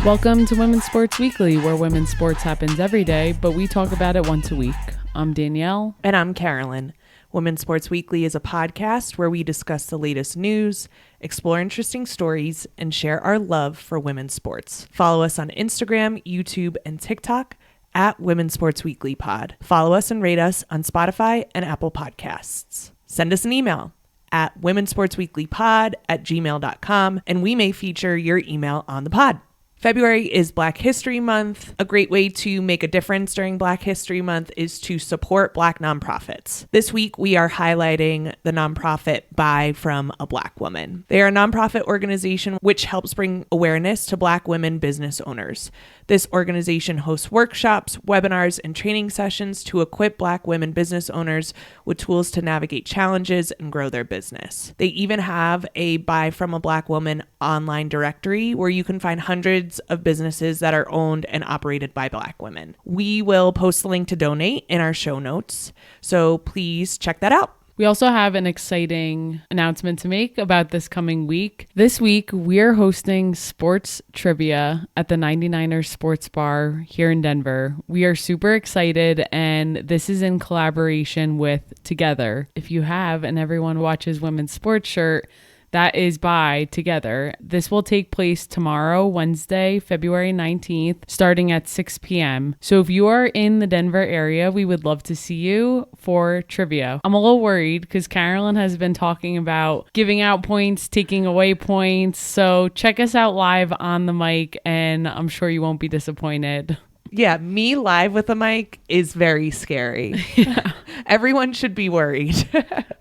Welcome to Women's Sports Weekly, where women's sports happens every day, but we talk about it once a week. I'm Danielle. And I'm Carolyn. Women's Sports Weekly is a podcast where we discuss the latest news, explore interesting stories, and share our love for women's sports. Follow us on Instagram, YouTube, and TikTok at Women's Sports Weekly Pod. Follow us and rate us on Spotify and Apple Podcasts. Send us an email at womensportsweeklypod@gmail.com, and we may feature your email on the pod. February is Black History Month. A great way to make a difference during Black History Month is to support Black nonprofits. This week, we are highlighting the nonprofit Buy from a Black Woman. They are a nonprofit organization which helps bring awareness to Black women business owners. This organization hosts workshops, webinars, and training sessions to equip Black women business owners with tools to navigate challenges and grow their business. They even have a Buy from a Black Woman online directory where you can find hundreds of businesses that are owned and operated by Black women. We will post the link to donate in our show notes, so please check that out. We also have an exciting announcement to make about this coming week. This week, we're hosting sports trivia at the 99ers Sports Bar here in Denver. We are super excited, and this is in collaboration with Together. If you have and everyone watches Women's Sports shirt, that is by Together. This will take place tomorrow, Wednesday, February 19th, starting at 6 p.m. So if you are in the Denver area, we would love to see you for trivia. I'm a little worried because Carolyn has been talking about giving out points, taking away points. So check us out live on the mic, and I'm sure you won't be disappointed. Yeah, me live with a mic is very scary. Yeah. Everyone should be worried.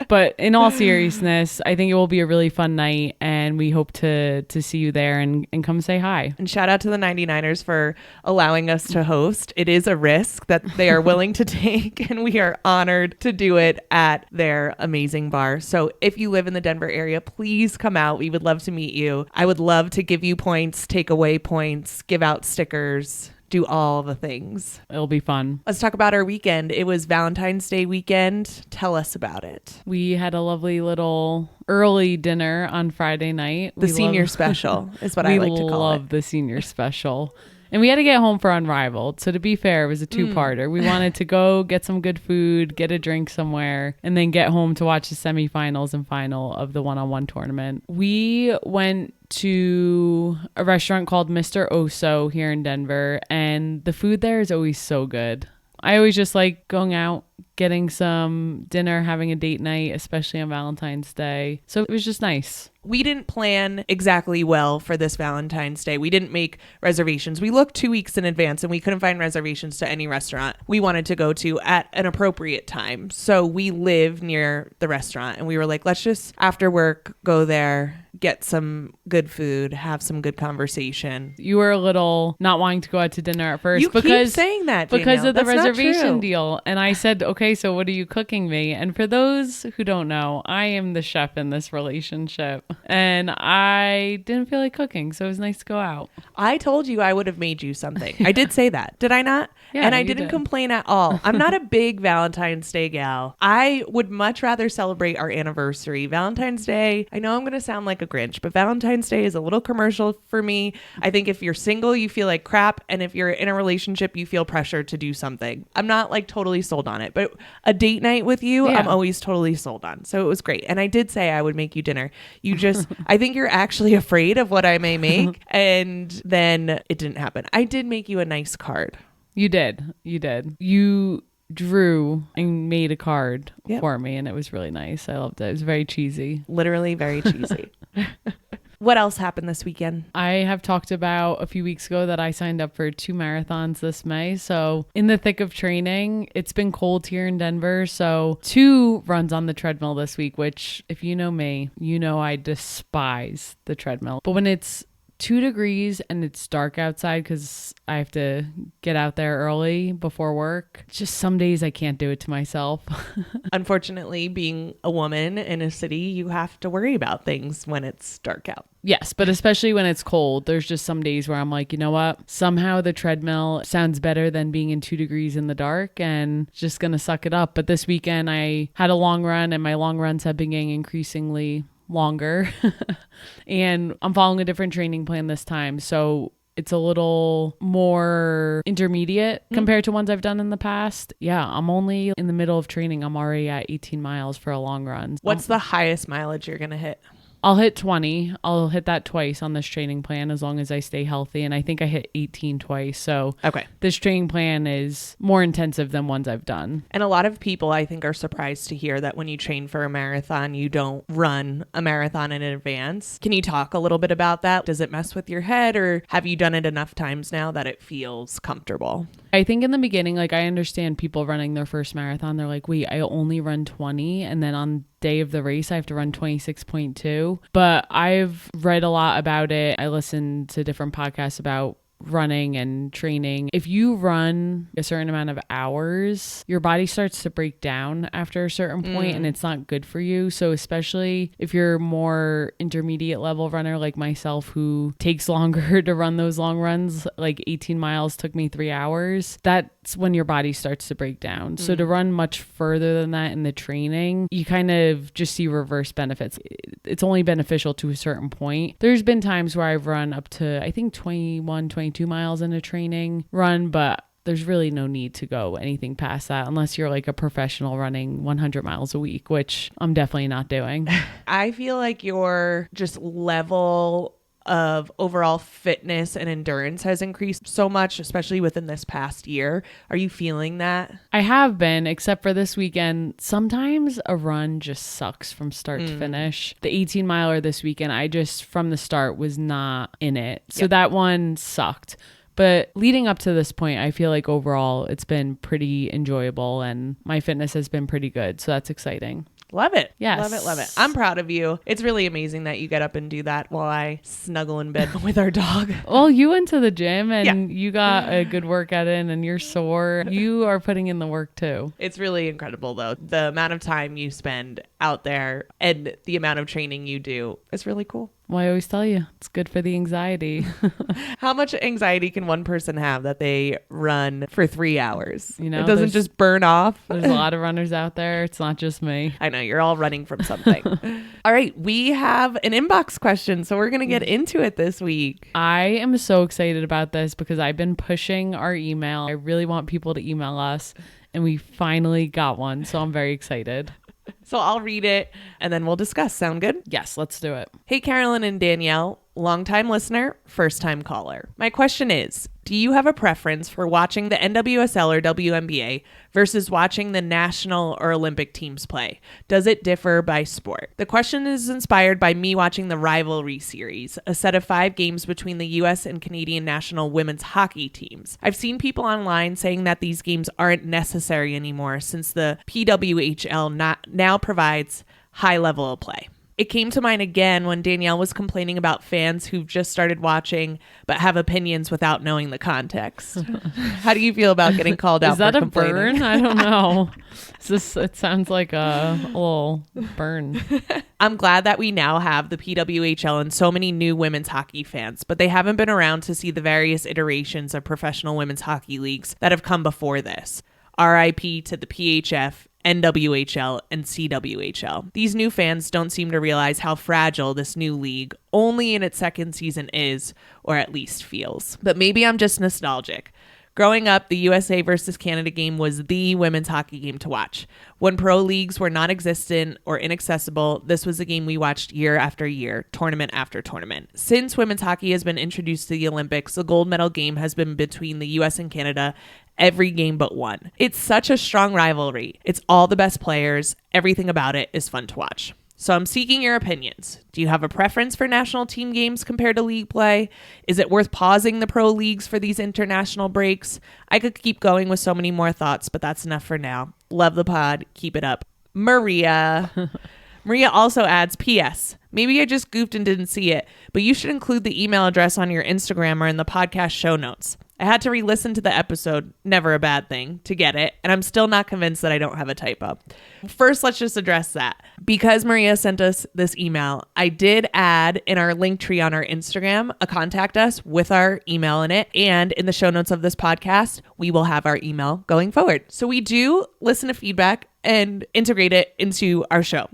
But in all seriousness, I think it will be a really fun night, and we hope to see you there and come say hi. And shout out to the 99ers for allowing us to host. It is a risk that they are willing to take, and we are honored to do it at their amazing bar. So if you live in the Denver area, please come out. We would love to meet you. I would love to give you points, take away points, give out stickers, do all the things. It'll be fun. Let's talk about our weekend. It was Valentine's Day weekend. Tell us about it. We had a lovely little early dinner on Friday night. The senior special is what I like to call it. We love the senior special. And we had to get home for Unrivaled. So to be fair, it was a two-parter. We wanted to go get some good food, get a drink somewhere, and then get home to watch the semifinals and final of the one-on-one tournament. We went to a restaurant called Mr. Oso here in Denver, and the food there is always so good. I always just like going out, getting some dinner, having a date night, especially on Valentine's Day. So it was just nice. We didn't plan exactly well for this Valentine's Day. We didn't make reservations. We looked 2 weeks in advance and we couldn't find reservations to any restaurant we wanted to go to at an appropriate time. So we live near the restaurant and we were like, let's just after work go there, get some good food, have some good conversation. You were a little not wanting to go out to dinner at first. You keep saying that, Danielle. Because of the That's reservation deal. And I said, okay, so what are you cooking me? And for those who don't know, I am the chef in this relationship. And I didn't feel like cooking, so it was nice to go out. I told you I would have made you something. I did say that. Did I not? Yeah, and I didn't complain at all. I'm not a big Valentine's Day gal. I would much rather celebrate our anniversary. Valentine's Day, I know I'm going to sound like a Grinch, but Valentine's Day is a little commercial for me. I think if you're single, you feel like crap. And if you're in a relationship, you feel pressure to do something. I'm not like totally sold on it, but a date night with you, I'm always totally sold on. So it was great. And I did say I would make you dinner. You just, I think you're actually afraid of what I may make. And then it didn't happen. I did make you a nice card. You did. You drew and made a card for me, and it was really nice. I loved it. It was very cheesy. Literally very cheesy. What else happened this weekend? I have talked about a few weeks ago that I signed up for 2 marathons this May. So in the thick of training, it's been cold here in Denver. So 2 runs on the treadmill this week, which if you know me, you know I despise the treadmill. But when it's 2 degrees and it's dark outside because I have to get out there early before work, just some days I can't do it to myself. Unfortunately, being a woman in a city, you have to worry about things when it's dark out. Yes, but especially when it's cold, there's just some days where I'm like, you know what? Somehow the treadmill sounds better than being in 2 degrees in the dark and just going to suck it up. But this weekend I had a long run and my long runs have been getting increasingly longer and I'm following a different training plan this time. So it's a little more intermediate compared to ones I've done in the past. Yeah, I'm only in the middle of training. I'm already at 18 miles for a long run. What's the highest mileage you're going to hit? I'll hit 20. I'll hit that twice on this training plan as long as I stay healthy. And I think I hit 18 twice. So okay, this training plan is more intensive than ones I've done. And a lot of people, I think, are surprised to hear that when you train for a marathon, you don't run a marathon in advance. Can you talk a little bit about that? Does it mess with your head, or have you done it enough times now that it feels comfortable? I think in the beginning, like, I understand people running their first marathon. They're like, wait, I only run 20. And then on day of the race, I have to run 26.2. But I've read a lot about it. I listened to different podcasts about running and training. If you run a certain amount of hours, your body starts to break down after a certain point, and it's not good for you. So especially if you're more intermediate level runner like myself, who takes longer to run those long runs, like 18 miles took me 3 hours, that's when your body starts to break down. So to run much further than that in the training, you kind of just see reverse benefits. It's only beneficial to a certain point. There's been times where I've run up to, I think, 21, 22 miles in a training run, but there's really no need to go anything past that unless you're like a professional running 100 miles a week, which I'm definitely not doing. I feel like your just level of overall fitness and endurance has increased so much, especially within this past year. Are you feeling that? I have been, except for this weekend. Sometimes a run just sucks from start to finish. The 18 miler this weekend, I just from the start was not in it. So that one sucked. But leading up to this point, I feel like overall it's been pretty enjoyable and my fitness has been pretty good. So that's exciting. Love it. Yes. Love it. Love it. I'm proud of you. It's really amazing that you get up and do that while I snuggle in bed with our dog. Well, you went to the gym and you got a good workout in and you're sore. You are putting in the work too. It's really incredible though. The amount of time you spend out there and the amount of training you do is really cool. Well, I always tell you, it's good for the anxiety. How much anxiety can one person have that they run for 3 hours? You know, it doesn't just burn off. There's a lot of runners out there. It's not just me. I know, you're all running from something. All right, we have an inbox question, so we're going to get into it this week. I am so excited about this because I've been pushing our email. I really want people to email us, and we finally got one, so I'm very excited. So I'll read it and then we'll discuss. Sound good? Yes, let's do it. Hey, Carolyn and Danielle, longtime listener, first time caller. My question is, do you have a preference for watching the NWSL or WNBA versus watching the national or Olympic teams play? Does it differ by sport? The question is inspired by me watching the Rivalry series, a set of 5 games between the US and Canadian national women's hockey teams. I've seen people online saying that these games aren't necessary anymore since the PWHL now provides high level of play. It came to mind again when Danielle was complaining about fans who've just started watching but have opinions without knowing the context. How do you feel about getting called out Is that for a complaining? burn? I don't know. It sounds like a little burn. I'm glad that we now have the PWHL and so many new women's hockey fans, but they haven't been around to see the various iterations of professional women's hockey leagues that have come before this. RIP to the PHF, NWHL, and CWHL. These new fans don't seem to realize how fragile this new league, only in its second season, is, or at least feels. But maybe I'm just nostalgic. Growing up, the USA versus Canada game was the women's hockey game to watch. When pro leagues were non-existent or inaccessible, this was a game we watched year after year, tournament after tournament. Since women's hockey has been introduced to the Olympics, the gold medal game has been between the US and Canada every game but one. It's such a strong rivalry. It's all the best players. Everything about it is fun to watch. So I'm seeking your opinions. Do you have a preference for national team games compared to league play? Is it worth pausing the pro leagues for these international breaks? I could keep going with so many more thoughts, but that's enough for now. Love the pod. Keep it up. Maria. Maria also adds, P.S. Maybe I just goofed and didn't see it, but you should include the email address on your Instagram or in the podcast show notes. I had to re-listen to the episode, never a bad thing, to get it, and I'm still not convinced that I don't have a typo. First, let's just address that. Because Maria sent us this email, I did add in our link tree on our Instagram a contact us with our email in it, and in the show notes of this podcast, we will have our email going forward. So we do listen to feedback and integrate it into our show.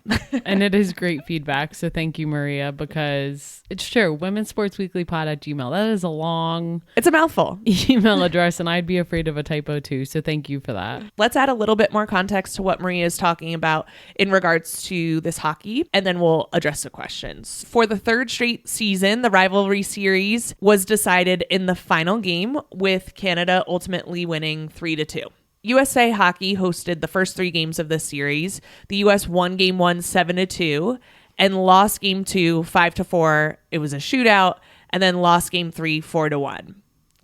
And it is great feedback. So thank you, Maria, because it's true. womensportsweeklypod@gmail. That is a long It's a mouthful. email address, and I'd be afraid of a typo too. So thank you for that. Let's add a little bit more context to what Maria is talking about in regards to this hockey, and then we'll address the questions. For the third straight season, the rivalry series was decided in the final game, with Canada ultimately winning 3-2. USA Hockey hosted the first 3 games of this series. The US won game 1 7-2 and lost game 2 5-4. It was a shootout, and then lost game 3 4-1.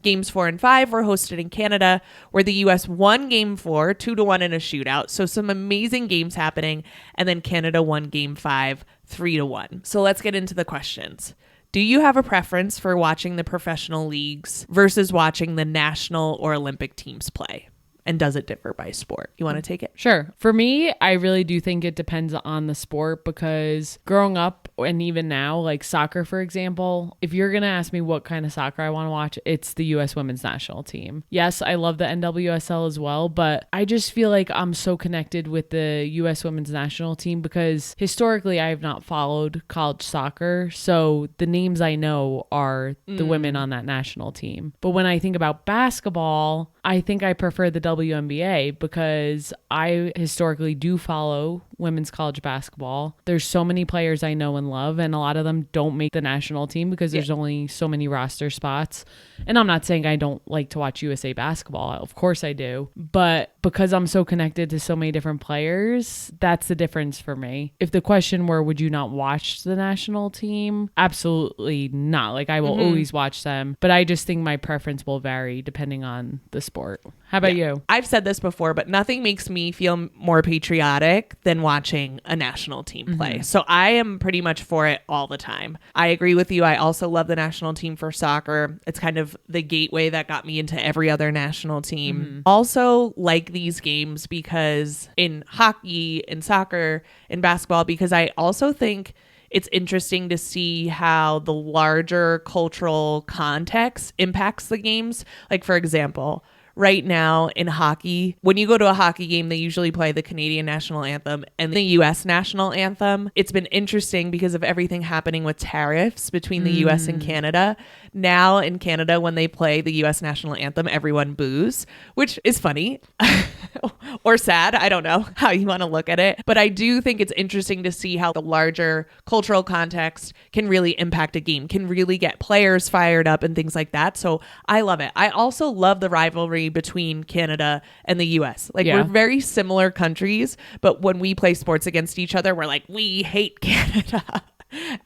Games 4 and 5 were hosted in Canada, where the US won game 4 2-1 in a shootout. So some amazing games happening, and then Canada won game 5 3-1. So let's get into the questions. Do you have a preference for watching the professional leagues versus watching the national or Olympic teams play? And does it differ by sport? You want to take it? Sure. For me, I really do think it depends on the sport, because growing up and even now, like soccer, for example, if you're going to ask me what kind of soccer I want to watch, it's the U.S. women's national team. Yes, I love the NWSL as well, but I just feel like I'm so connected with the U.S. women's national team because historically I have not followed college soccer. So the names I know are the women on that national team. But when I think about basketball, I think I prefer the WNBA because I historically do follow women's college basketball. There's so many players I know and love, and a lot of them don't make the national team because there's only so many roster spots. And I'm not saying I don't like to watch USA basketball. Of course I do. But because I'm so connected to so many different players, that's the difference for me. If the question were, would you not watch the national team? Absolutely not. Like, I will always watch them, but I just think my preference will vary depending on the sport. How about you? I've said this before, but nothing makes me feel more patriotic than watching a national team play. So I am pretty much for it all the time. I agree with you. I also love the national team for soccer. It's kind of the gateway that got me into every other national team. Also like these games because in hockey, in soccer, in basketball, because I also think it's interesting to see how the larger cultural context impacts the games. Like, for example, right now in hockey, when you go to a hockey game, they usually play the Canadian national anthem and the US national anthem. It's been interesting because of everything happening with tariffs between the US and Canada. Now in Canada, when they play the US national anthem, everyone boos, which is funny or sad. I don't know how you want to look at it. But I do think it's interesting to see how the larger cultural context can really impact a game, can really get players fired up and things like that. So I love it. I also love the rivalry between Canada and the US. Like, we're very similar countries, but when we play sports against each other, we're like, we hate Canada.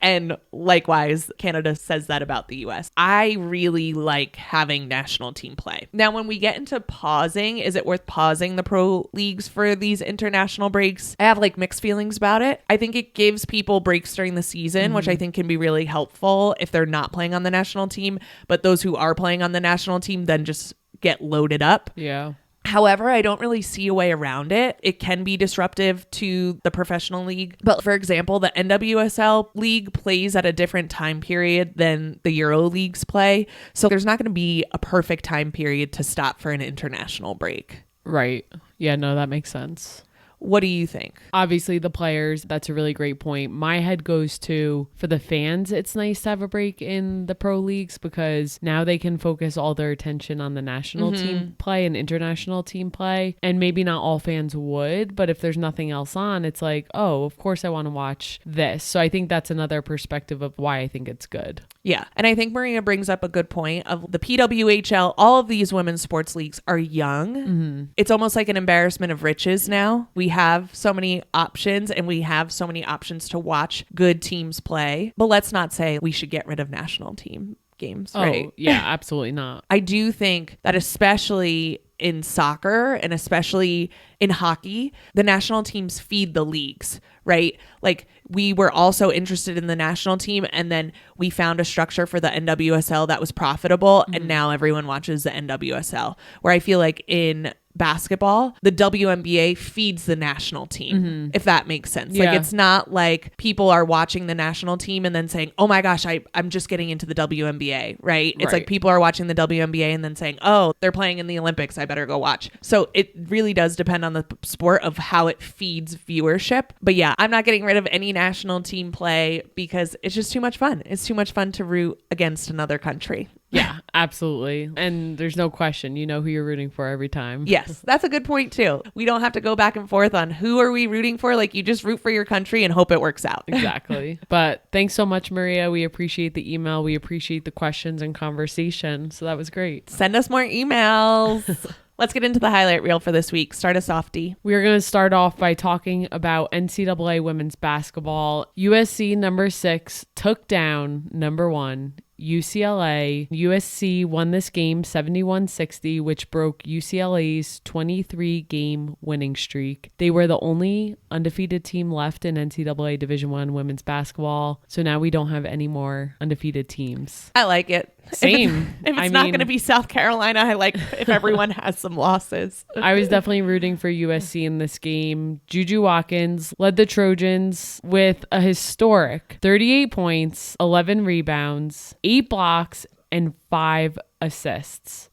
And likewise, Canada says that about the US. I really like having national team play. Now, when we get into pausing, is it worth pausing the pro leagues for these international breaks? I have like mixed feelings about it. I think it gives people breaks during the season, which I think can be really helpful if they're not playing on the national team. But those who are playing on the national team then just get loaded up. Yeah. However, I don't really see a way around it. It can be disruptive to the professional league. But for example, the NWSL league plays at a different time period than the Euro leagues play. So there's not going to be a perfect time period to stop for an international break. Right. Yeah, no, that makes sense. What do you think? Obviously, the players, that's a really great point. My head goes to, for the fans, it's nice to have a break in the pro leagues because now they can focus all their attention on the national team play and international team play. And maybe not all fans would, but if there's nothing else on, it's like, oh, of course I want to watch this. So I think that's another perspective of why I think it's good. Yeah. And I think Maria brings up a good point of the PWHL. All of these women's sports leagues are young. It's almost like an embarrassment of riches now. We have so many options and we have so many options to watch good teams play. But let's not say we should get rid of national team games, right? Oh, yeah, absolutely not. I do think that especially in soccer and especially in hockey, the national teams feed the leagues, right? Like, we were also interested in the national team and then we found a structure for the NWSL that was profitable and now everyone watches the NWSL. Where I feel like in basketball, the WNBA feeds the national team, if that makes sense. Yeah. Like, it's not like people are watching the national team and then saying, oh my gosh, I'm just getting into the WNBA, right? It's like people are watching the WNBA and then saying, oh, they're playing in the Olympics, I better go watch. So it really does depend on the sport of how it feeds viewership. But yeah, I'm not getting rid of any national team play because it's just too much fun. It's too much fun to root against another country. Yeah, absolutely. And there's no question, you know who you're rooting for every time. Yes, that's a good point too. We don't have to go back and forth on who are we rooting for. Like, you just root for your country and hope it works out. Exactly. But thanks so much, Maria. We appreciate the email. We appreciate the questions and conversation. So that was great. Send us more emails. Let's get into the highlight reel for this week. Start us off, Dee. We are going to start off by talking about NCAA women's basketball. USC number 6 took down number 1 UCLA. USC won this game 71-60, which broke UCLA's 23-game winning streak. They were the only undefeated team left in NCAA Division I women's basketball. So now we don't have any more undefeated teams. I like it. Same. If it's not going to be South Carolina, I like if everyone has some losses. I was definitely rooting for USC in this game. Juju Watkins led the Trojans with a historic 38 points, 11 rebounds, 8 blocks, and 5 assists.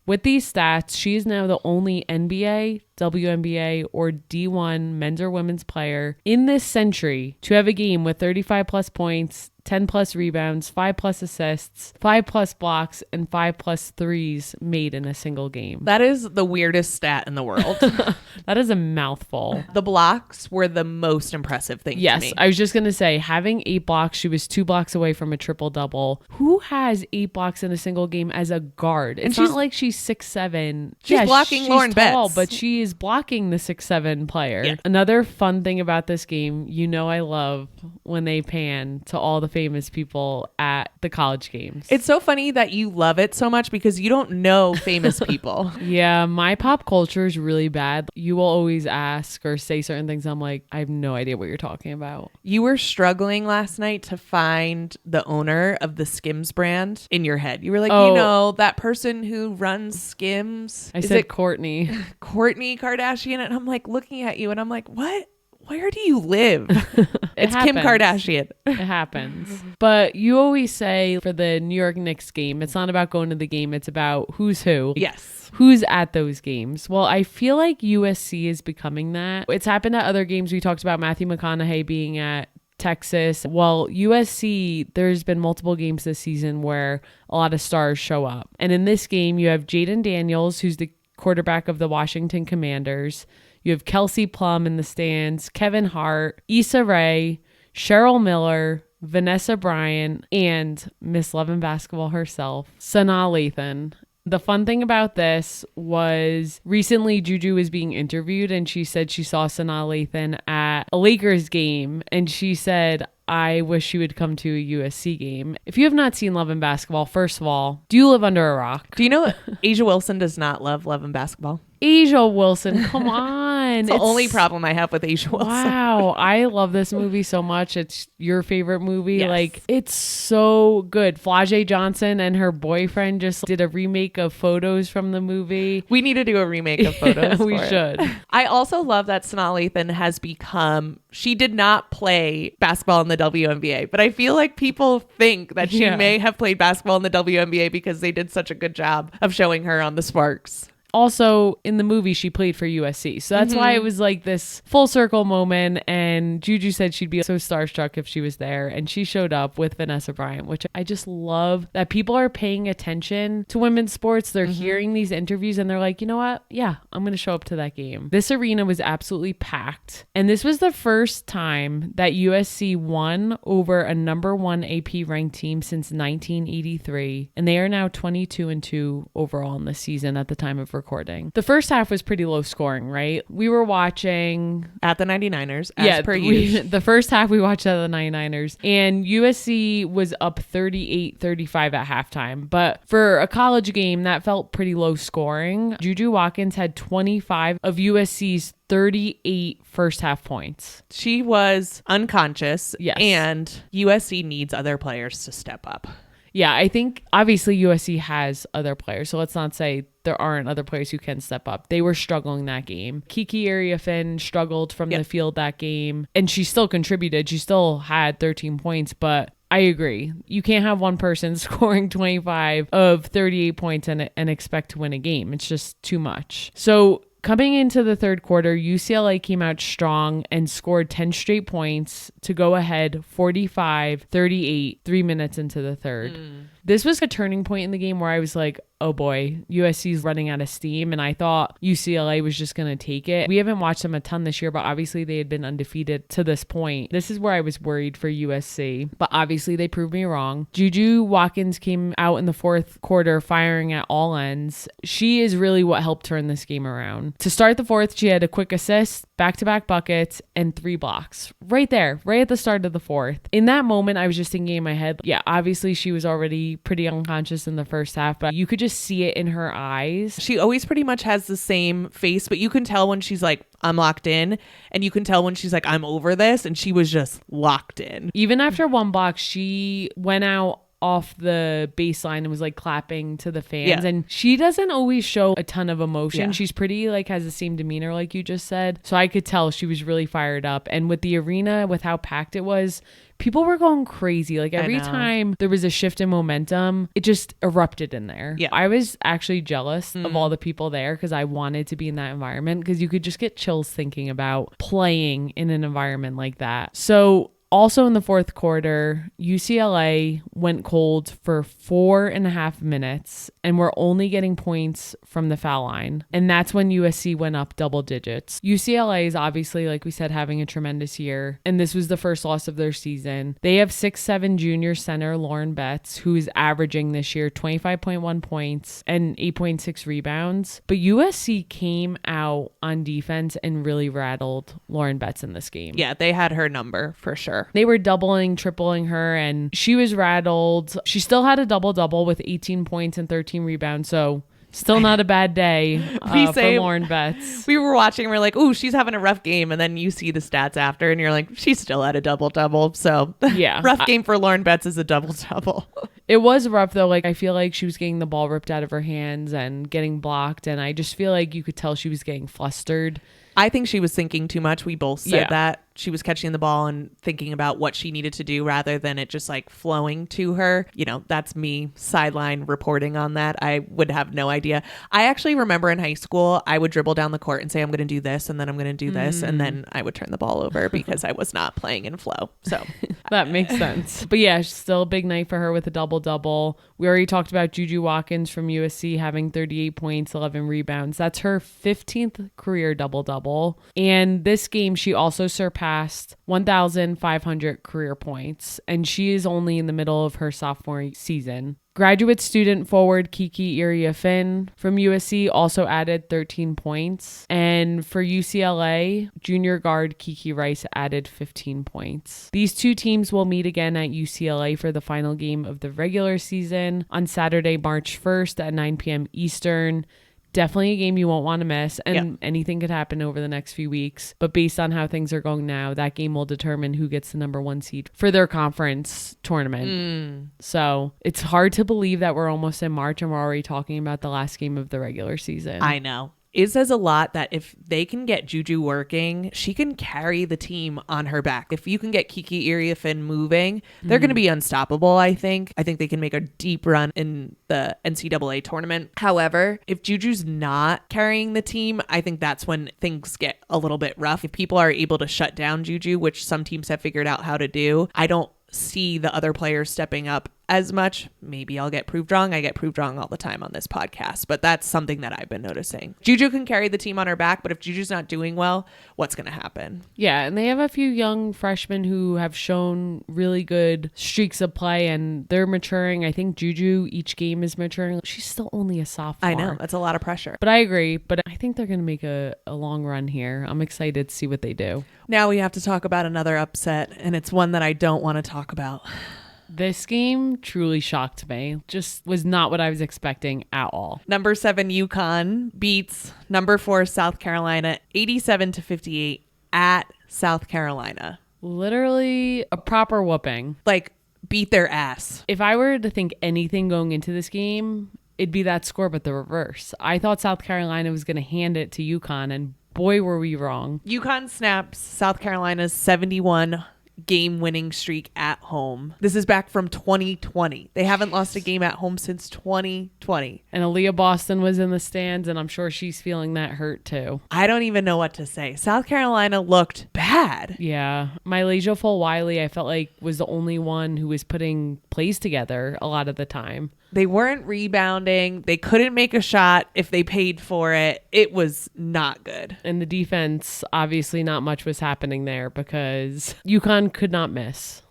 With these stats, she is now the only NBA, WNBA, or D1 men's or women's player in this century to have a game with 35 plus points, 10 plus rebounds, 5 plus assists, 5 plus blocks, and 5 plus threes made in a single game. That is the weirdest stat in the world. That is a mouthful. The blocks were the most impressive thing to me. Yes, I was just going to say, having 8 blocks, she was 2 blocks away from a triple-double. Who has 8 blocks in a single game as a guard? It's not like she's 6'7". She's blocking Lauren tall, Betts. but she is blocking the 6'7" player. Yeah. Another fun thing about this game, you know I love when they pan to all the famous people at the college games. It's so funny that you love it so much because you don't know famous people. Yeah, my pop culture is really bad. You will always ask or say certain things. I'm like, I have no idea what you're talking about. You were struggling last night to find the owner of the Skims brand in your head. You were like, you know, that person who runs Skims. I said Kourtney. Kourtney Kardashian. And I'm like looking at you and I'm like, what? Where do you live? It's happens. Kim Kardashian. It happens. But you always say for the New York Knicks game, it's not about going to the game. It's about who's who. Yes. Who's at those games. Well, I feel like USC is becoming that. It's happened at other games. We talked about Matthew McConaughey being at Texas. Well, USC, there's been multiple games this season where a lot of stars show up. And in this game, you have Jaden Daniels, who's the quarterback of the Washington Commanders. You have Kelsey Plum in the stands, Kevin Hart, Issa Rae, Cheryl Miller, Vanessa Bryan, and Miss Love and Basketball herself, Sanaa Lathan. The fun thing about this was recently Juju was being interviewed and she said she saw Sanaa Lathan at a Lakers game and she said, I wish she would come to a USC game. If you have not seen Love and Basketball, first of all, do you live under a rock? Do you know Asia Wilson does not love Love and Basketball? Asia Wilson, come on. It's the only problem I have with Asia Wilson. Wow, I love this movie so much. It's your favorite movie. Yes. Like, it's so good. Flau'jae Johnson and her boyfriend just did a remake of photos from the movie. We need to do a remake of photos. We should. I also love that Sanaa Lathan has become, she did not play basketball in the WNBA, but I feel like people think that she may have played basketball in the WNBA because they did such a good job of showing her on the Sparks. Also, in the movie, she played for USC. So that's why it was like this full circle moment. And Juju said she'd be so starstruck if she was there. And she showed up with Vanessa Bryan, which I just love that people are paying attention to women's sports. They're hearing these interviews and they're like, you know what? Yeah, I'm going to show up to that game. This arena was absolutely packed. And this was the first time that USC won over a number 1 AP ranked team since 1983. And they are now 22-2 overall in the season at the time of recording. The first half was pretty low scoring, right? We were watching at the 99ers as per usual. The first half we watched at the 99ers and USC was up 38-35 at halftime. But for a college game, that felt pretty low scoring. Juju Watkins had 25 of USC's 38 first half points. She was unconscious. Yes. And USC needs other players to step up. Yeah, I think obviously USC has other players. So let's not say there aren't other players who can step up. They were struggling that game. Kiki Iriafen struggled from the field that game, and she still contributed. She still had 13 points, but I agree. You can't have one person scoring 25 of 38 points and expect to win a game. It's just too much. So coming into the third quarter, UCLA came out strong and scored 10 straight points to go ahead 45-38 3 minutes into the third. This was a turning point in the game where I was like, oh boy, USC's running out of steam. And I thought UCLA was just going to take it. We haven't watched them a ton this year, but obviously they had been undefeated to this point. This is where I was worried for USC, but obviously they proved me wrong. Juju Watkins came out in the fourth quarter firing at all ends. She is really what helped turn this game around. To start the fourth, she had a quick assist, back-to-back buckets, and 3 blocks. Right there, right at the start of the fourth. In that moment, I was just thinking in my head, yeah, obviously she was already pretty unconscious in the first half, but you could just see it in her eyes. She always pretty much has the same face, but you can tell when she's like, I'm locked in, and you can tell when she's like, I'm over this, and she was just locked in. Even after 1 block, she went out off the baseline and was like clapping to the fans, and she doesn't always show a ton of emotion. She's pretty like has the same demeanor like you just said, so I could tell she was really fired up. And with the arena, with how packed it was, people were going crazy. Like every time there was a shift in momentum, it just erupted in there. I was actually jealous of all the people there because I wanted to be in that environment, because you could just get chills thinking about playing in an environment like that. So also in the fourth quarter, UCLA went cold for 4.5 minutes and were only getting points from the foul line. And that's when USC went up double digits. UCLA is obviously, like we said, having a tremendous year. And this was the first loss of their season. They have 6'7" junior center Lauren Betts, who is averaging this year 25.1 points and 8.6 rebounds. But USC came out on defense and really rattled Lauren Betts in this game. Yeah, they had her number for sure. They were doubling, tripling her, and she was rattled. She still had a double-double with 18 points and 13 rebounds, so still not a bad day for Lauren Betts. We were watching and we're like, ooh, she's having a rough game, and then you see the stats after and you're like, she's still at a double-double, so yeah. Rough game for Lauren Betts is a double-double. It was rough, though. Like, I feel like she was getting the ball ripped out of her hands and getting blocked, and I just feel like you could tell she was getting flustered. I think she was thinking too much. We both said that. She was catching the ball and thinking about what she needed to do rather than it just like flowing to her. You know, that's me sideline reporting on that. I would have no idea. I actually remember in high school, I would dribble down the court and say, I'm going to do this, and then I'm going to do this. And then I would turn the ball over because I was not playing in flow. So that makes sense. But yeah, still a big night for her with a double-double. We already talked about Juju Watkins from USC having 38 points, 11 rebounds. That's her 15th career double-double. And this game, she also surpassed 1,500 career points, and she is only in the middle of her sophomore season. Graduate student forward Kiki Iriafen from USC also added 13 points. And for UCLA, junior guard Kiki Rice added 15 points. These two teams will meet again at UCLA for the final game of the regular season on Saturday, March 1st at 9 p.m. Eastern. Definitely a game you won't want to miss, and anything could happen over the next few weeks. But based on how things are going now, that game will determine who gets the number 1 seed for their conference tournament. So it's hard to believe that we're almost in March and we're already talking about the last game of the regular season. I know. It says a lot that if they can get Juju working, she can carry the team on her back. If you can get Kiki Iriafen moving, they're going to be unstoppable, I think. I think they can make a deep run in the NCAA tournament. However, if Juju's not carrying the team, I think that's when things get a little bit rough. If people are able to shut down Juju, which some teams have figured out how to do, I don't see the other players stepping up as much. Maybe I'll get proved wrong. I get proved wrong all the time on this podcast, but that's something that I've been noticing. Juju can carry the team on her back, but if Juju's not doing well, what's going to happen? Yeah, and they have a few young freshmen who have shown really good streaks of play, and they're maturing. I think Juju, each game is maturing. She's still only a sophomore. I know. That's a lot of pressure. But I agree. But I think they're going to make a long run here. I'm excited to see what they do. Now we have to talk about another upset, and it's one that I don't want to talk about. This game truly shocked me. Just was not what I was expecting at all. Number 7 UConn beats number 4 South Carolina 87-58 at South Carolina. Literally a proper whooping. Like, beat their ass. If I were to think anything going into this game, it'd be that score, but the reverse. I thought South Carolina was going to hand it to UConn, and boy, were we wrong. UConn snaps South Carolina's 71 game winning streak at home. This is back from 2020. They haven't lost a game at home since 2020. And Aaliyah Boston was in the stands, and I'm sure she's feeling that hurt too. I don't even know what to say. South Carolina looked bad. Yeah. Mylasia Full-Wiley, I felt like was the only one who was putting plays together a lot of the time. They weren't rebounding. They couldn't make a shot if they paid for it. It was not good. And the defense, obviously not much was happening there because UConn could not miss.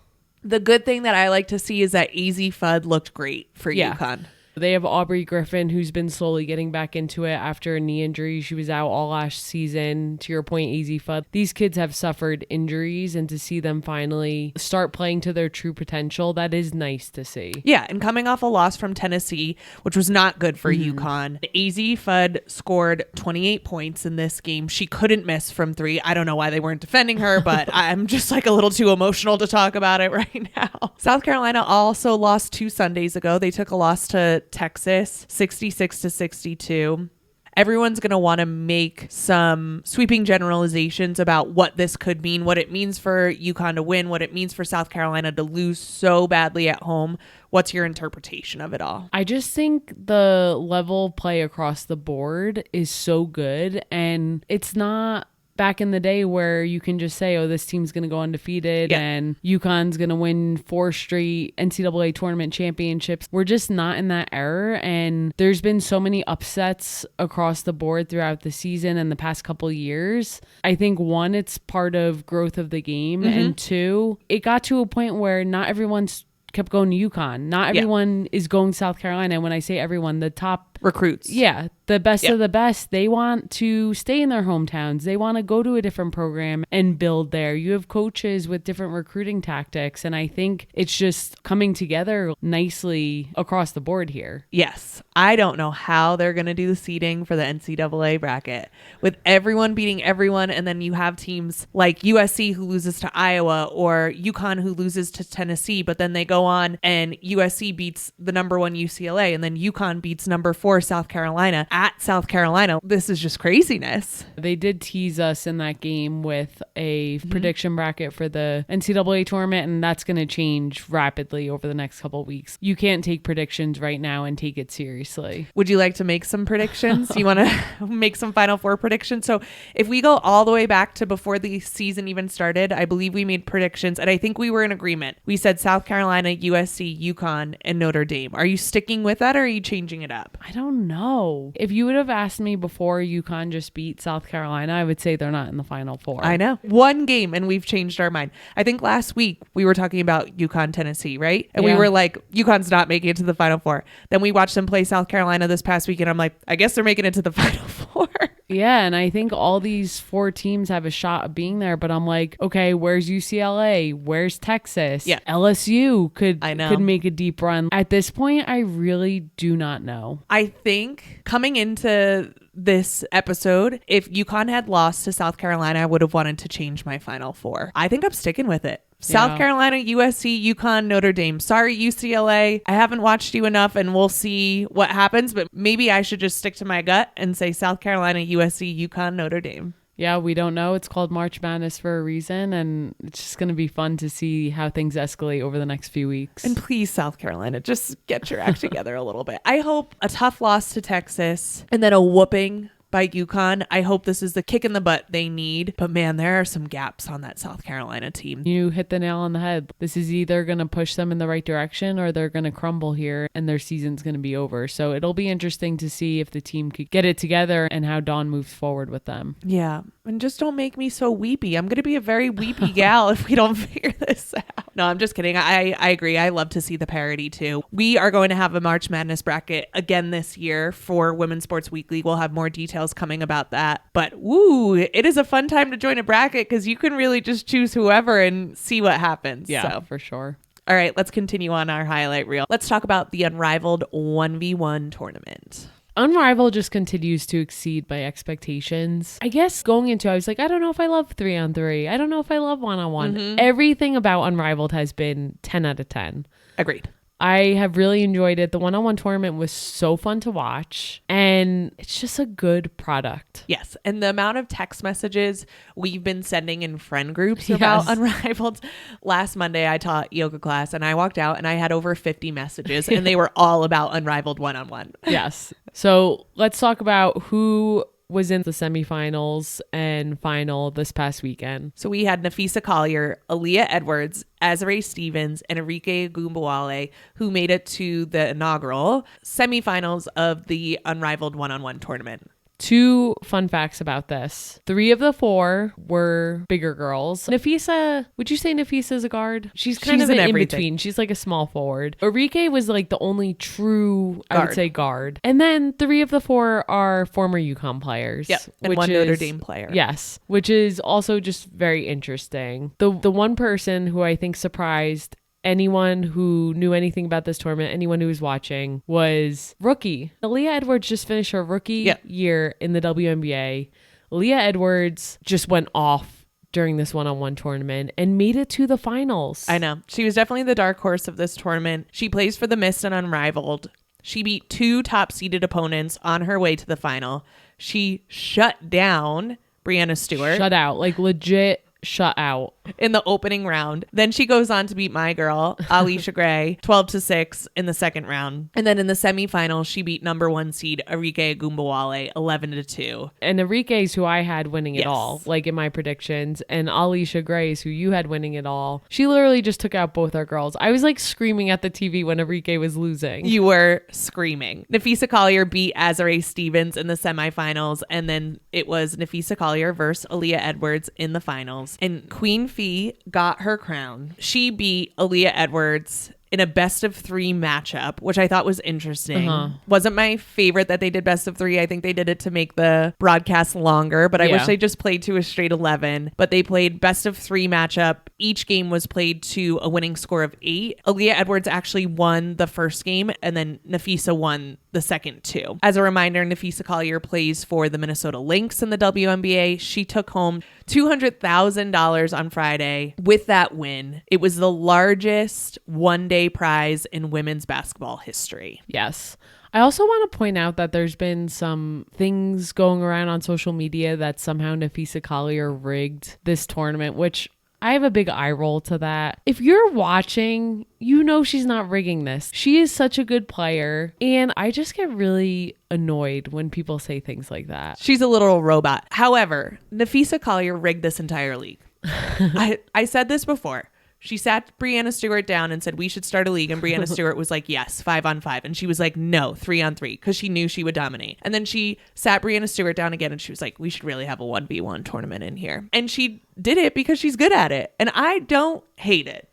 The good thing that I like to see is that AZ Fudd looked great for UConn. They have Aubrey Griffin, who's been slowly getting back into it after a knee injury. She was out all last season. To your point, AZ Fudd. These kids have suffered injuries, and to see them finally start playing to their true potential, that is nice to see. Yeah, and coming off a loss from Tennessee, which was not good for UConn, AZ Fudd scored 28 points in this game. She couldn't miss from three. I don't know why they weren't defending her, but I'm just like a little too emotional to talk about it right now. South Carolina also lost 2 Sundays ago. They took a loss to Texas, 66-62. Everyone's going to want to make some sweeping generalizations about what this could mean, what it means for UConn to win, what it means for South Carolina to lose so badly at home. What's your interpretation of it all? I just think the level of play across the board is so good, and it's not back in the day where you can just say, oh, this team's going to go undefeated and UConn's going to win 4 straight NCAA tournament championships. We're just not in that era. And there's been so many upsets across the board throughout the season and the past couple years. I think 1, it's part of growth of the game. And 2, it got to a point where not everyone's kept going to UConn. Not everyone is going to South Carolina. When I say everyone, the top recruits. Yeah. The best of the best. They want to stay in their hometowns. They want to go to a different program and build there. You have coaches with different recruiting tactics. And I think it's just coming together nicely across the board here. Yes. I don't know how they're going to do the seeding for the NCAA bracket with everyone beating everyone. And then you have teams like USC who loses to Iowa or UConn who loses to Tennessee, but then they go on and USC beats the number 1 UCLA and then UConn beats number 4 South Carolina at South Carolina. This is just craziness. They did tease us in that game with a prediction bracket for the NCAA tournament, and that's going to change rapidly over the next couple of weeks. You can't take predictions right now and take it seriously. Would you like to make some predictions? You want to make some Final Four predictions? So if we go all the way back to before the season even started, I believe we made predictions, and I think we were in agreement. We said South Carolina, USC, UConn, and Notre Dame. Are you sticking with that, or are you changing it up? I don't know. If you would have asked me before UConn just beat South Carolina, I would say they're not in the Final Four. I know. 1 game and we've changed our mind. I think last week we were talking about UConn, Tennessee, right? And we were like, UConn's not making it to the Final Four. Then we watched them play South Carolina this past week and I'm like, I guess they're making it to the Final Four. Yeah, and I think all these 4 teams have a shot of being there, but I'm like, okay, where's UCLA? Where's Texas? Yeah. LSU could make a deep run. At this point, I really do not know. I think coming into this episode, if UConn had lost to South Carolina, I would have wanted to change my Final Four. I think I'm sticking with it. South Carolina, USC, UConn, Notre Dame. Sorry, UCLA. I haven't watched you enough and we'll see what happens, but maybe I should just stick to my gut and say South Carolina, USC, UConn, Notre Dame. Yeah, we don't know. It's called March Madness for a reason, and it's just going to be fun to see how things escalate over the next few weeks. And please, South Carolina, just get your act together a little bit. I hope a tough loss to Texas and then a whooping by UConn. I hope this is the kick in the butt they need. But man, there are some gaps on that South Carolina team. You hit the nail on the head. This is either going to push them in the right direction or they're going to crumble here and their season's going to be over. So it'll be interesting to see if the team could get it together and how Dawn moves forward with them. Yeah. And just don't make me so weepy. I'm going to be a very weepy gal if we don't figure this out. No, I'm just kidding. I agree. I love to see the parity too. We are going to have a March Madness bracket again this year for Women's Sports Weekly. We'll have more details coming about that. But woo, it is a fun time to join a bracket because you can really just choose whoever and see what happens. Yeah, so. for sure. All right, let's continue on our highlight reel. Let's talk about the Unrivaled 1v1 tournament. Unrivaled just continues to exceed my expectations. I guess going into it, I was like, I don't know if I love 3-on-3. I don't know if I love 1-on-1. Everything about Unrivaled has been 10 out of 10. Agreed. I have really enjoyed it. The one-on-one tournament was so fun to watch, and it's just a good product. Yes. And the amount of text messages we've been sending in friend groups about Unrivaled. Last Monday, I taught yoga class and I walked out and I had over 50 messages and they were all about Unrivaled one-on-one. Yes. So let's talk about who was in the semifinals and final this past weekend. So we had Nafisa Collier, Aaliyah Edwards, Azare Stevens, and Enrique Gumbawale, who made it to the inaugural semifinals of the Unrivaled one-on-one tournament. 2 fun facts about this. 3 of the 4 were bigger girls. Nafisa, would you say Nafisa is a guard? She's kind of in between. She's like a small forward. Enrique was like the only true, I would say, guard. And then 3 of the 4 are former UConn players. Yep. And one Notre Dame player. Yes. Which is also just very interesting. The one person who I think surprised anyone who knew anything about this tournament, anyone who was watching, was rookie. Aaliyah Edwards just finished her rookie year in the WNBA. Aaliyah Edwards just went off during this one-on-one tournament and made it to the finals. I know. She was definitely the dark horse of this tournament. She plays for the Mist and Unrivaled. She beat 2 top-seeded opponents on her way to the final. She shut down Brianna Stewart. Shut out. Like legit shut out in the opening round. Then she goes on to beat my girl, Alicia Gray, 12-6 in the second round. And then in the semifinals, she beat number 1 seed Enrique Gumbawale 11-2. And Enrique's who I had winning it all, like in my predictions. And Alicia Gray's who you had winning it all. She literally just took out both our girls. I was like screaming at the TV when Enrique was losing. You were screaming. Nafisa Collier beat Azare Stevens in the semifinals. And then it was Nafisa Collier versus Aaliyah Edwards in the finals. And Queen Phee got her crown. She beat Aaliyah Edwards in a best of 3 matchup, which I thought was interesting. Wasn't my favorite that they did best of 3. I think they did it to make the broadcast longer, but I wish they just played to a straight 11. But they played best of 3 matchup. Each game was played to a winning score of 8. Aaliyah Edwards actually won the first game, and then Nafisa won the second 2. As a reminder, Nafisa Collier plays for the Minnesota Lynx in the WNBA. She took home $200,000 on Friday with that win. It was the largest one-day prize in women's basketball history. Yes. I also want to point out that there's been some things going around on social media that somehow Nafisa Collier rigged this tournament, which I have a big eye roll to that. If you're watching, you know she's not rigging this. She is such a good player, and I just get really annoyed when people say things like that. She's a literal robot. However, Nafisa Collier rigged this entire league. I said this before. She sat Brianna Stewart down and said, we should start a league. And Brianna Stewart was like, yes, 5-on-5. And she was like, no, 3-on-3, because she knew she would dominate. And then she sat Brianna Stewart down again and she was like, we should really have a 1v1 tournament in here. And she did it because she's good at it. And I don't hate it.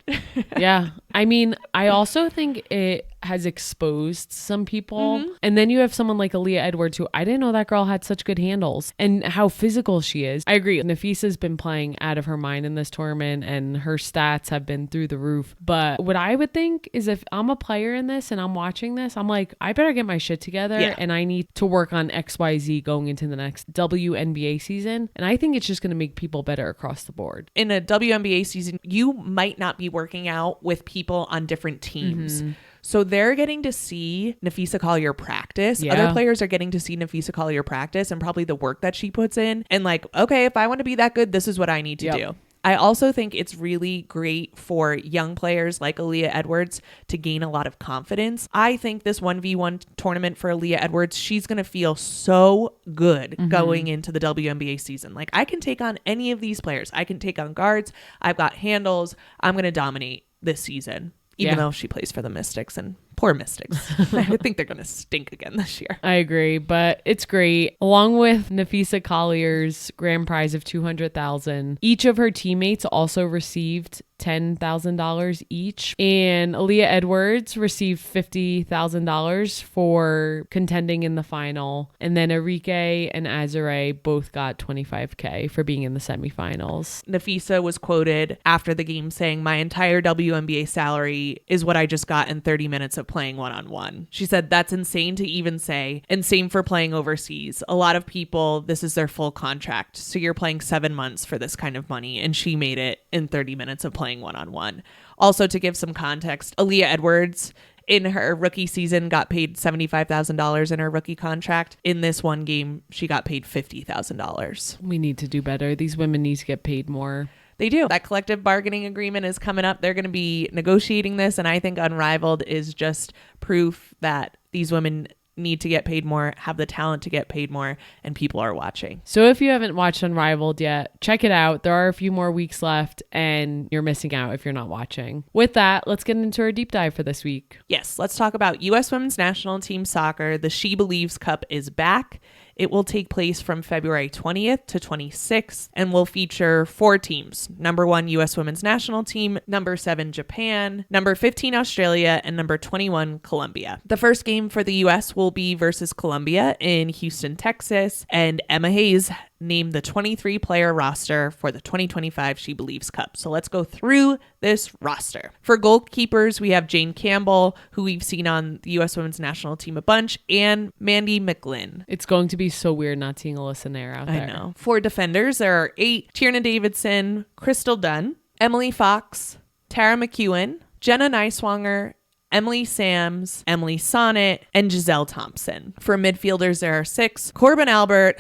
Yeah. I mean, I also think it has exposed some people. And then you have someone like Aaliyah Edwards, who I didn't know that girl had such good handles and how physical she is. I agree. Nafisa's been playing out of her mind in this tournament and her stats have been through the roof. But what I would think is if I'm a player in this and I'm watching this, I'm like, I better get my shit together and I need to work on XYZ going into the next WNBA season. And I think it's just going to make people better across the board. In a WNBA season, you might not be working out with people on different teams. So they're getting to see Nafisa Collier practice. Other players are getting to see Nafisa Collier practice and probably the work that she puts in. And like, okay, if I want to be that good, this is what I need to do. I also think it's really great for young players like Aaliyah Edwards to gain a lot of confidence. I think this 1v1 tournament for Aaliyah Edwards, she's going to feel so good going into the WNBA season. Like, I can take on any of these players. I can take on guards. I've got handles. I'm going to dominate this season. Even though she plays for the Mystics, and poor Mystics. I think they're going to stink again this year. I agree, but it's great. Along with Nafisa Collier's grand prize of $200,000, each of her teammates also received $10,000 each, and Aaliyah Edwards received $50,000 for contending in the final, and then Enrique and Azare both got $25,000 for being in the semifinals. Nafisa was quoted after the game saying, "My entire WNBA salary is what I just got in 30 minutes of playing one-on-one." She said, "That's insane to even say, and same for playing overseas. A lot of people, this is their full contract, so you're playing 7 months for this kind of money," and she made it in 30 minutes of playing one-on-one. Also, to give some context, Aaliyah Edwards in her rookie season got paid $75,000 in her rookie contract. In this one game, she got paid $50,000. We need to do better. These women need to get paid more. They do. That collective bargaining agreement is coming up. They're going to be negotiating this. And I think Unrivaled is just proof that these women need to get paid more, have the talent to get paid more, and people are watching. So if you haven't watched Unrivaled yet, check it out. There are a few more weeks left and you're missing out if you're not watching. With that, let's get into our deep dive for this week. Yes, let's talk about U.S. Women's National Team Soccer. The SheBelieves Cup is back. It will take place from February 20th to 26th and will feature 4 teams. Number 1, U.S. Women's National Team, number 7, Japan, number 15, Australia, and number 21, Colombia. The first game for the U.S. will be versus Colombia in Houston, Texas, and Emma Hayes named the 23-player roster for the 2025 SheBelieves Cup. So let's go through this roster. For goalkeepers, we have Jane Campbell, who we've seen on the U.S. Women's National Team a bunch, and Mandy McGlynn. It's going to be so weird not seeing Alyssa Nair out there. I know. For defenders, there are 8: Tierna Davidson, Crystal Dunn, Emily Fox, Tara McEwen, Jenna Neiswanger, Emily Sams, Emily Sonnet, and Giselle Thompson. For midfielders, there are 6: Corbin Albert,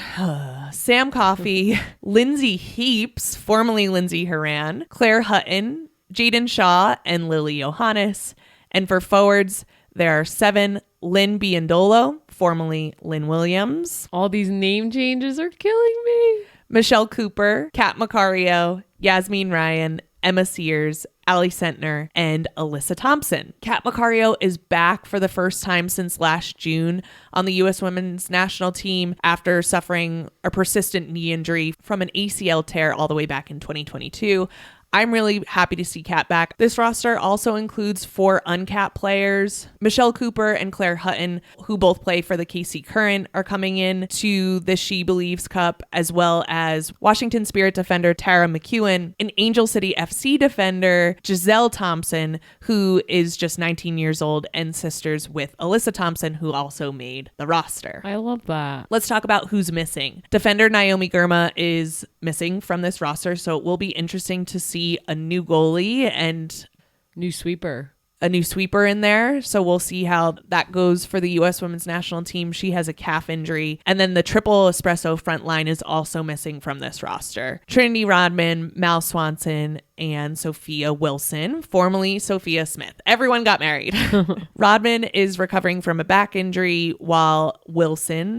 Sam Coffey, Lindsay Heaps, formerly Lindsay Horan, Claire Hutton, Jaden Shaw, and Lily Johannes. And for forwards, there are 7: Lynn Biondolo, formerly Lynn Williams. All these name changes are killing me. Michelle Cooper, Kat Macario, Yasmin Ryan, Emma Sears, Allie Sentner, and Alyssa Thompson. Kat Macario is back for the first time since last June on the U.S. Women's National Team after suffering a persistent knee injury from an ACL tear all the way back in 2022. I'm really happy to see Kat back. This roster also includes 4 uncapped players. Michelle Cooper and Claire Hutton, who both play for the KC Current, are coming in to the SheBelieves Cup, as well as Washington Spirit defender Tara McEwen, an Angel City FC defender Giselle Thompson, who is just 19 years old and sisters with Alyssa Thompson, who also made the roster. I love that. Let's talk about who's missing. Defender Naomi Girma is missing from this roster, so it will be interesting to see a new goalie and new sweeper in there. So we'll see how that goes for the U.S. Women's National Team. She has a calf injury. And then the triple espresso front line is also missing from this roster. Trinity Rodman, Mal Swanson, and Sophia Wilson, formerly Sophia Smith. Everyone got married. Rodman is recovering from a back injury, while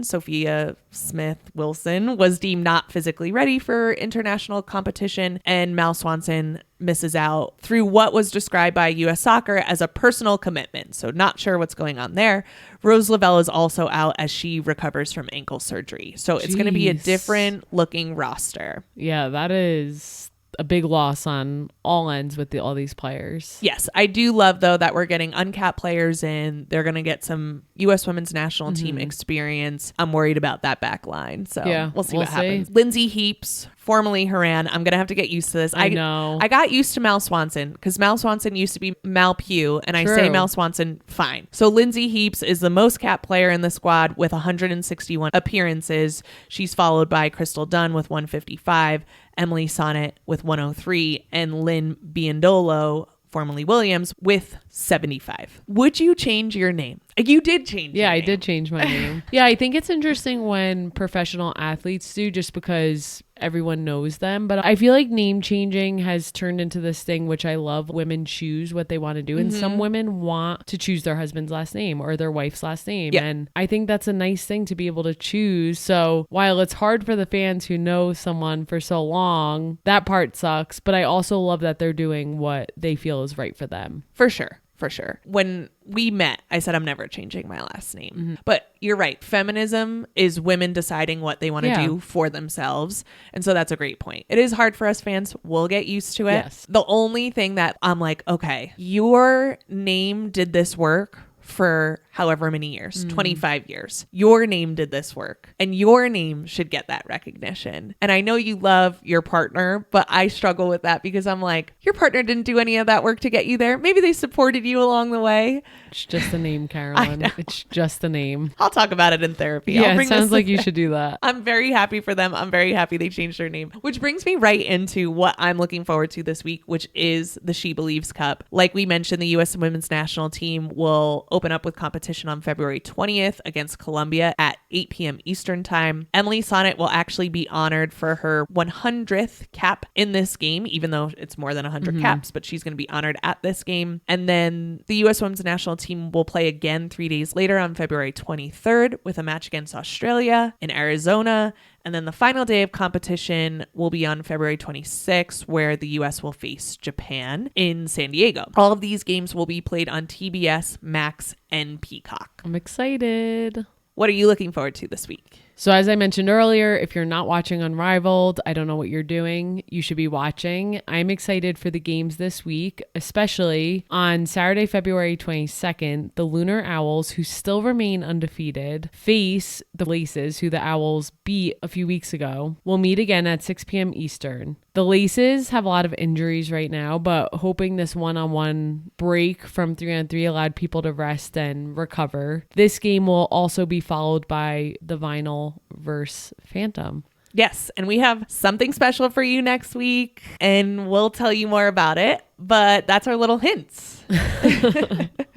Sophia Smith Wilson, was deemed not physically ready for international competition, and Mal Swanson misses out through what was described by U.S. Soccer as a personal commitment. So not sure what's going on there. Rose Lavelle is also out as she recovers from ankle surgery. So it's going to be a different looking roster. Yeah, that is a big loss on all ends with all these players. Yes, I do love, though, that we're getting uncapped players in. They're going to get some U.S. Women's National Team experience. I'm worried about that back line. So yeah, we'll see what happens. Lindsay Heaps, formerly Horan. I'm going to have to get used to this. I know. I got used to Mal Swanson because Mal Swanson used to be Mal Pugh, and I say Mal Swanson fine. So Lindsay Heaps is the most capped player in the squad with 161 appearances. She's followed by Crystal Dunn with 155, Emily Sonnet with 103, and Lynn Biondolo, formerly Williams, with 75. Would you change your name? You did change your name. I did change my name. Yeah, I think it's interesting when professional athletes do, just because everyone knows them. But I feel like name changing has turned into this thing, which I love. Women choose what they want to do. And some women want to choose their husband's last name or their wife's last name. Yep. And I think that's a nice thing to be able to choose. So while it's hard for the fans who know someone for so long, that part sucks. But I also love that they're doing what they feel is right for them. For sure. For sure. When we met, I said, I'm never changing my last name. But you're right. Feminism is women deciding what they want to do for themselves. And so that's a great point. It is hard for us fans. We'll get used to it. Yes. The only thing that I'm like, okay, your name did this work for however many years, 25 years. Your name did this work and your name should get that recognition. And I know you love your partner, but I struggle with that because I'm like, your partner didn't do any of that work to get you there. Maybe they supported you along the way. It's just a name, Carolyn. It's just a name. I'll talk about it in therapy. Yeah, it sounds like you should do that. I'm very happy for them. I'm very happy they changed their name, which brings me right into what I'm looking forward to this week, which is the SheBelieves Cup. Like we mentioned, the U.S. women's national team will open up with competition on February 20th against Colombia at 8 p.m. Eastern time. Emily Sonnet will actually be honored for her 100th cap in this game, even though it's more than 100 caps, but she's going to be honored at this game. And then the U.S. women's national team will play again 3 days later on February 23rd with a match against Australia in Arizona. And then the final day of competition will be on February 26th, where the U.S. will face Japan in San Diego. All of these games will be played on TBS, Max, and Peacock. I'm excited. What are you looking forward to this week? So as I mentioned earlier, if you're not watching Unrivaled, I don't know what you're doing. You should be watching. I'm excited for the games this week, especially on Saturday, February 22nd, the Lunar Owls, who still remain undefeated, face the Laces, who the Owls beat a few weeks ago. We'll meet again at 6 p.m. Eastern. The Laces have a lot of injuries right now, but hoping this one-on-one break from 3-on-3 allowed people to rest and recover. This game will also be followed by the Vinyl versus Phantom. Yes, and we have something special for you next week, and we'll tell you more about it, but that's our little hints.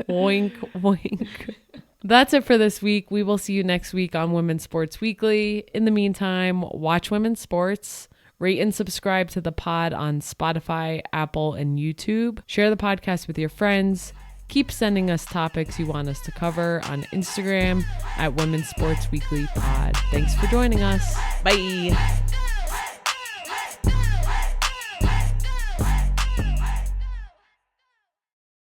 Wink, wink. That's it for this week. We will see you next week on Women's Sports Weekly. In the meantime, watch women's sports. Rate and subscribe to the pod on Spotify, Apple, and YouTube. Share the podcast with your friends. Keep sending us topics you want us to cover on Instagram at Women's Sports Weekly Pod. Thanks for joining us. Bye.